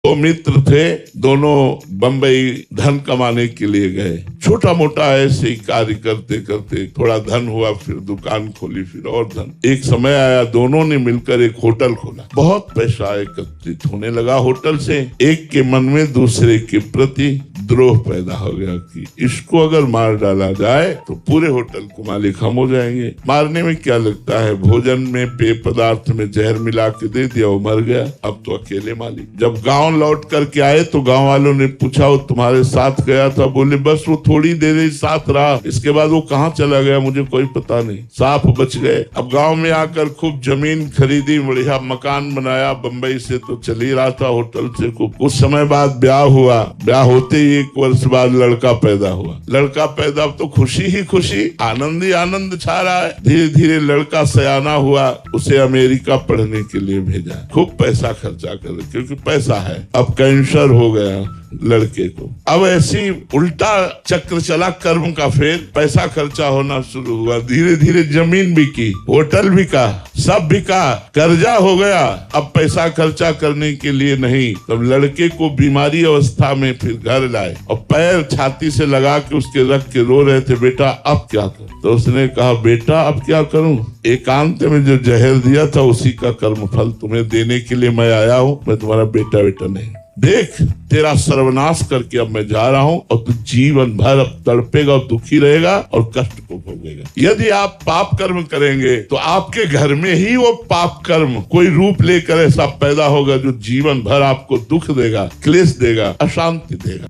वो मित्र थे, दोनों बंबई धन कमाने के लिए गए। छोटा मोटा ऐसे ही कार्य करते करते थोड़ा धन हुआ, फिर दुकान खोली, फिर और धन। एक समय आया, दोनों ने मिलकर एक होटल खोला। बहुत पैसा एकत्रित होने लगा होटल से। एक के मन में दूसरे के प्रति द्रोह पैदा हो गया कि इसको अगर मार डाला जाए तो पूरे होटल को मालिक हम हो जाएंगे। मारने में क्या लगता है, भोजन में पेय पदार्थ में जहर मिला के दे दिया, वो मर गया। अब तो अकेले मालिक। जब गांव लौट करके आए तो गांव वालों ने पूछा, वो तुम्हारे साथ गया था? बोले बस वो थोड़ी देर ही साथ रहा, इसके बाद वो कहाँ चला गया मुझे कोई पता नहीं। साफ बच गए। अब गांव में आकर खूब जमीन खरीदी, बढ़िया मकान बनाया। बंबई से तो चल ही रहा था होटल से। कुछ समय बाद ब्याह हुआ। ब्याह होते ही 1 वर्ष बाद लड़का पैदा हुआ। लड़का पैदा, तो खुशी ही खुशी, आनंद ही आनंद छा रहा है। धीरे धीरे लड़का सयाना हुआ, उसे अमेरिका पढ़ने के लिए भेजा। खूब पैसा खर्चा कर, क्योंकि पैसा है। अब कैंसर हो गया लड़के को। अब ऐसी उल्टा चक्र चला कर्म का। फिर पैसा खर्चा होना शुरू हुआ। धीरे धीरे जमीन बिकी, होटल बिका, सब बिका, कर्जा हो गया। अब पैसा खर्चा करने के लिए नहीं। तब लड़के को बीमारी अवस्था में फिर घर लाए और पैर छाती से लगा के उसके रख के रो रहे थे, बेटा अब क्या करूं? तो उसने कहा, बेटा अब क्या करूं? एकांत में जो जहर दिया था उसी का कर्म फल तुम्हें देने के लिए मैं आया हूं। मैं तुम्हारा बेटा नहीं। देख, तेरा सर्वनाश करके अब मैं जा रहा हूं और तू जीवन भर अब तड़पेगा और दुखी रहेगा और कष्ट को भोगेगा। यदि आप पाप कर्म करेंगे तो आपके घर में ही वो पाप कर्म कोई रूप लेकर ऐसा पैदा होगा जो जीवन भर आपको दुख देगा, क्लेश देगा, अशांति देगा।